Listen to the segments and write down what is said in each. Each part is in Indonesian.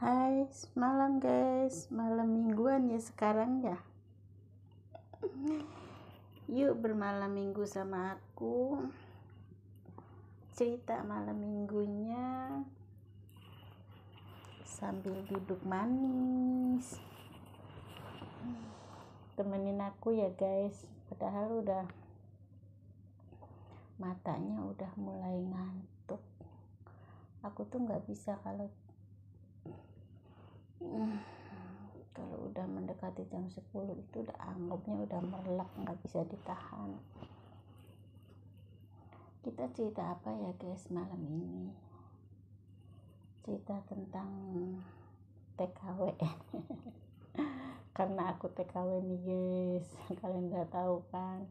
Hai, malam guys, malam mingguan ya sekarang ya. Yuk bermalam minggu sama aku. Cerita malam minggunya sambil duduk manis. Temenin aku ya guys. Padahal udah matanya udah mulai ngantuk. Aku tuh nggak bisa kalau udah mendekati jam 10 itu udah anggapnya udah merlek, nggak bisa ditahan. Kita cerita apa ya guys malam ini? Cerita tentang TKW. Karena aku TKW nih guys, kalian udah tahu kan,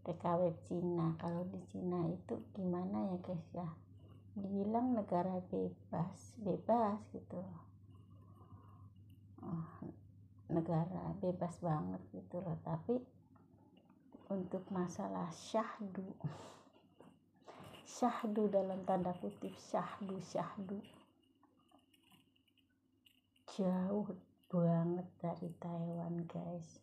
TKW Cina. Kalau di Cina itu gimana ya guys ya, dibilang negara bebas gitu, negara bebas banget gitu loh. Tapi untuk masalah syahdu dalam tanda kutip, syahdu jauh banget dari Taiwan guys.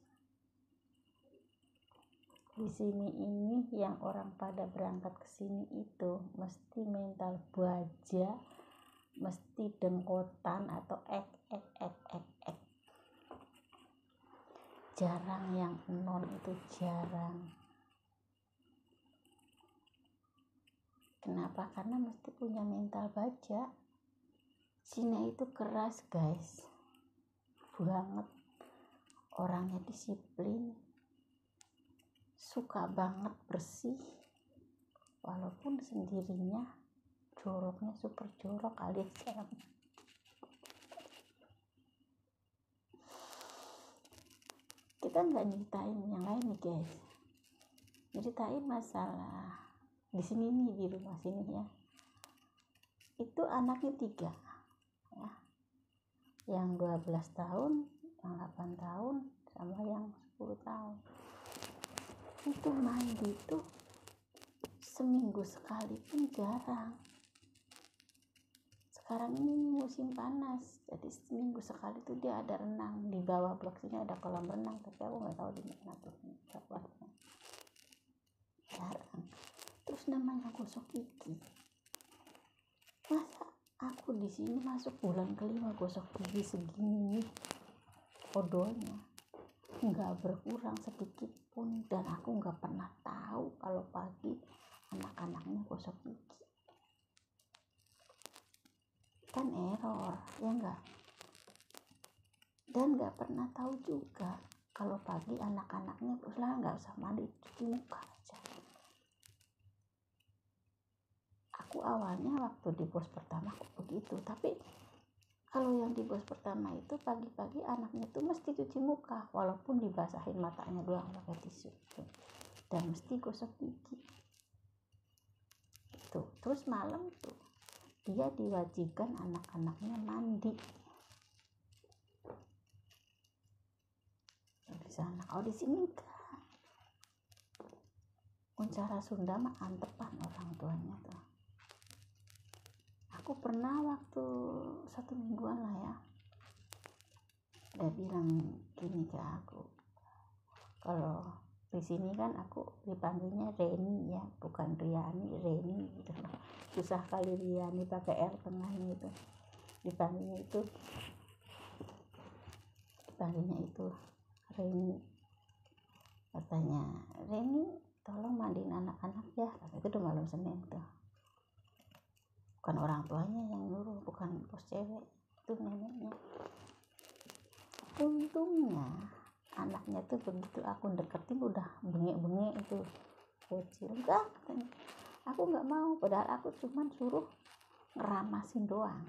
Di sini ini yang orang pada berangkat ke sini itu mesti mental baja, mesti dengkotan atau ek. Jarang yang non itu, jarang. Kenapa? Karena mesti punya mental baja. Cina itu keras guys, banget. Orangnya disiplin, suka banget bersih, walaupun sendirinya joroknya super jorok alias jam. Kita nggak nyeritain yang lain nih guys, nyeritain masalah di sini nih, di rumah sini ya. Itu anaknya 3 ya, yang 12 tahun, yang 8 tahun, sama yang 10 tahun. Itu mandi tuh seminggu sekali pun jarang. Sekarang ini musim panas, jadi seminggu sekali tuh dia ada renang. Di bawah blok sini ada kolam renang, tapi aku nggak tahu di mana tuh tempatnya. Jarang. Terus namanya gosok gigi. Masa aku di sini masuk bulan kelima gosok gigi segini odolnya, nggak berkurang sedikit pun. Dan aku nggak pernah tahu kalau pagi anak-anaknya gosok gigi. Kan error ya enggak? Dan nggak pernah tahu juga kalau pagi anak-anaknya nggak usah mandi, cuci muka aja. Aku awalnya waktu di bos pertama aku begitu, tapi kalau yang di bos pertama itu pagi-pagi anaknya tuh mesti cuci muka, walaupun dibasahin matanya doang pakai tisu, dan mesti gosok gigi itu. Terus malam tuh dia diwajibkan anak-anaknya mandi di sana. Oh di sini enggak. Cara Sunda mah antepan orang tuanya tuh. Aku pernah waktu 1 mingguan lah ya, dia bilang gini ke aku, kalau di sini kan aku dipanggilnya Reni ya, bukan Riani, Reni gitu. Susah kali Riani pakai R tengahnya itu. Dipanggilnya itu Reni. Katanya, Reni tolong mandiin anak-anak ya. Itu udah malam Senin tuh. Bukan orang tuanya yang nyuruh, bukan bos cewek, itu neneknya. Untungnya anaknya tuh begitu aku deketin udah bengek-bengek itu, kecil. Enggak, katanya, aku nggak mau. Padahal aku cuman suruh ngeramasin doang.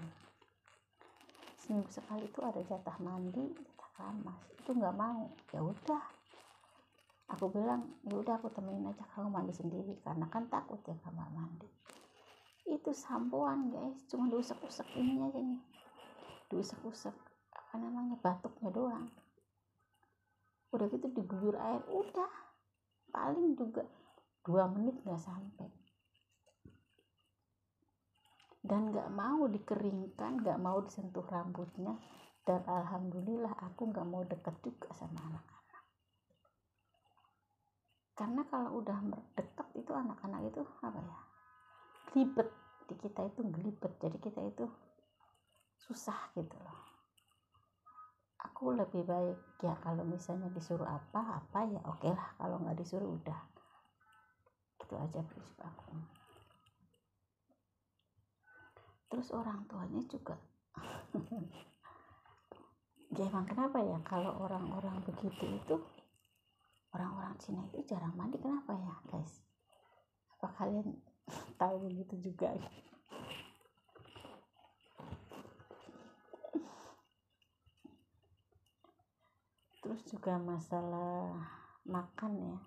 Seminggu sekali itu ada jatah mandi, jatah ramas, itu nggak mau. Ya udah, aku bilang ya udah aku temenin aja, kamu mandi sendiri, karena kan takut ya kamar mandi. Itu sampoan guys, cuma diusap-usap ini aja nih, diusap-usap batuknya doang. Udah gitu diguyur air, udah paling juga 2 menit nggak sampai. dan nggak mau dikeringkan, nggak mau disentuh rambutnya. Dan alhamdulillah aku nggak mau deket juga sama anak-anak, karena kalau udah deket itu anak-anak itu apa ya, ribet di kita itu, ngelibet, jadi kita itu susah gitu loh. Aku lebih baik ya kalau misalnya disuruh apa ya oke lah, kalau nggak disuruh udah, itu aja prinsip aku. Terus orang tuanya juga ya emang kenapa ya kalau orang-orang begitu itu, orang-orang Cina itu jarang mandi, kenapa ya guys? Apa kalian tahu begitu juga? Terus juga masalah makan ya,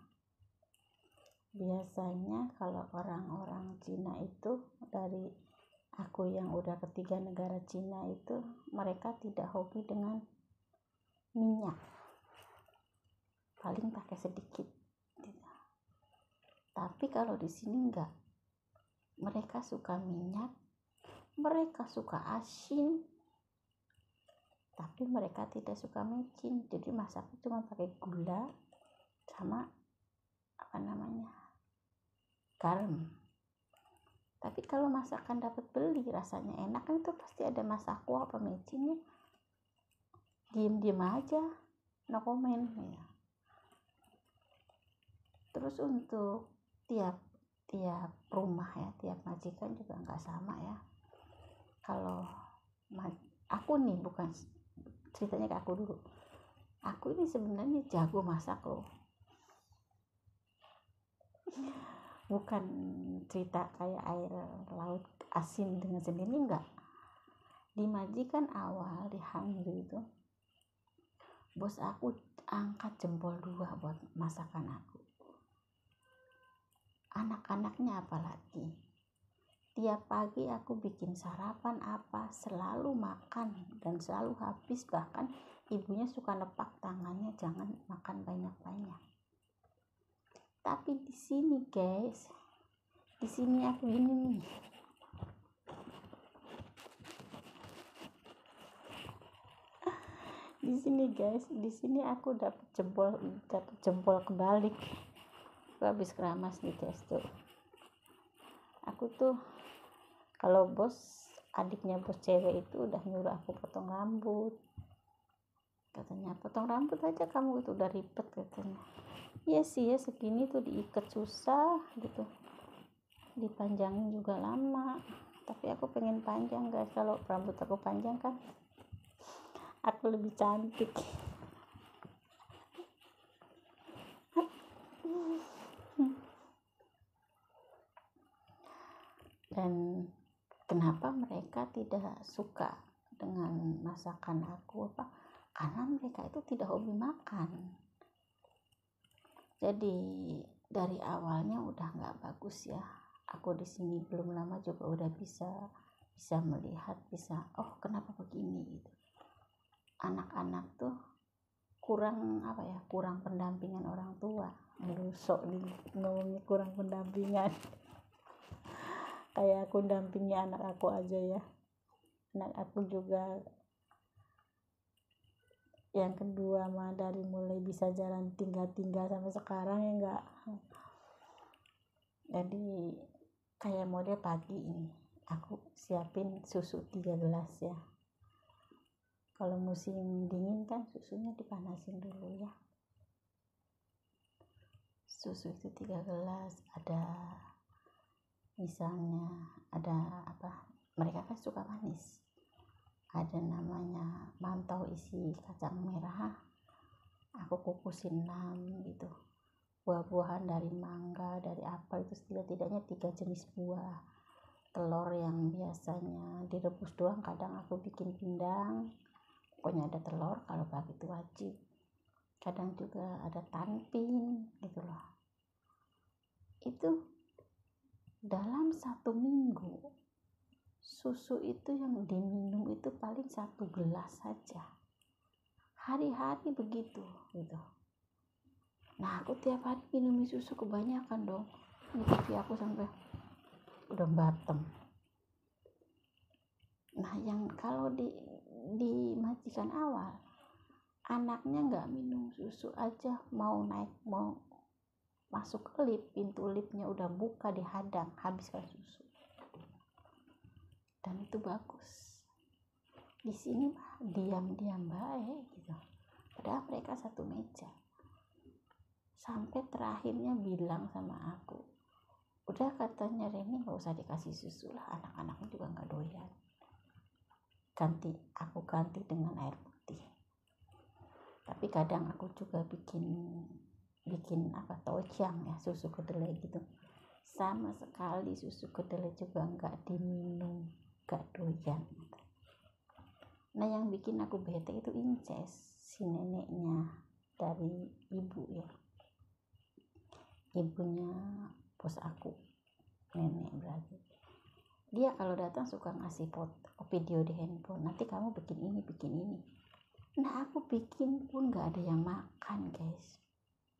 biasanya kalau orang-orang Cina itu, dari aku yang udah ketiga negara Cina itu, mereka tidak hobi dengan minyak, paling pakai sedikit gitu. Tapi kalau di sini enggak, mereka suka minyak, mereka suka asin, tapi mereka tidak suka micin. Jadi masaknya cuma pakai gula sama apa namanya, garam. Tapi kalau masakan dapat beli rasanya enak kan, itu pasti ada masako apa micinnya, diem aja, no comment ya. Terus untuk tiap rumah ya, tiap majikan juga nggak sama ya. Kalau aku nih, bukan ceritanya ke aku dulu, aku ini sebenarnya jago masak loh, bukan cerita kayak air laut asin dengan sendiri, enggak. Di majikan awal di Hangzhou itu, bos aku angkat jempol 2 buat masakan aku. Anak-anaknya apalagi, tiap pagi aku bikin sarapan apa, selalu makan dan selalu habis. Bahkan ibunya suka nepak tangannya, jangan makan banyak-banyak. Tapi di sini guys, di sini aku ini nih, di sini guys, di sini aku dapat jempol kebalik. Aku habis keramas di testo. Aku tuh kalau adiknya bos cewek itu udah nyuruh aku potong rambut, katanya potong rambut aja kamu, itu udah ribet katanya. Iya sih ya, segini tuh diikat susah gitu, dipanjangin juga lama. Tapi aku pengen panjang guys, kalau rambut aku panjang kan aku lebih cantik. Dan kenapa mereka tidak suka dengan masakan aku apa? Karena mereka itu tidak hobi makan. Jadi dari awalnya udah nggak bagus ya. Aku di sini belum lama juga udah bisa melihat, oh kenapa begini gitu. Anak-anak tuh kurang pendampingan orang tua. Sok ngomongnya kurang pendampingan. Kayak aku dampingi anak aku aja ya. Anak aku juga yang kedua mah dari mulai bisa jalan tinggal sampai sekarang ya enggak. Jadi kayak model pagi ini aku siapin susu 3 gelas ya. Kalau musim dingin kan susunya dipanasin dulu ya. Susu itu 3 gelas, ada misalnya ada apa, mereka kan suka manis, ada namanya mantau isi kacang merah, aku kukusin 6 gitu, buah-buahan dari mangga, dari apel itu setidaknya 3 jenis buah, telur yang biasanya direbus doang, kadang aku bikin pindang, pokoknya ada telur kalau pagi itu wajib, kadang juga ada tanpin gitu loh. Itu dalam 1 minggu susu itu yang diminum itu paling 1 gelas saja, hari-hari begitu gitu. Nah aku tiap hari minum susu kebanyakan dong, ini pipi aku sampai udah bottom. Nah yang kalau di majikan awal, anaknya nggak minum susu aja, mau naik mau masuk ke lift, pintu liftnya udah buka dihadang, habiskan susu. Dan itu bagus. Di sini mah diam-diam baik gitu, padahal mereka satu meja. Sampai terakhirnya bilang sama aku, udah katanya Reni nggak usah dikasih susu lah, anak-anaknya juga nggak doyan. Aku ganti dengan air putih. Tapi kadang aku juga bikin apa tojang ya, susu kedelai gitu. Sama sekali susu kedelai juga nggak diminum, nggak doyan. Nah yang bikin aku bete itu Inces, si neneknya dari ibu ya, ibunya bos aku, nenek berarti. Dia kalau datang suka ngasih foto video di handphone, nanti kamu bikin ini. Nah aku bikin pun gak ada yang makan guys.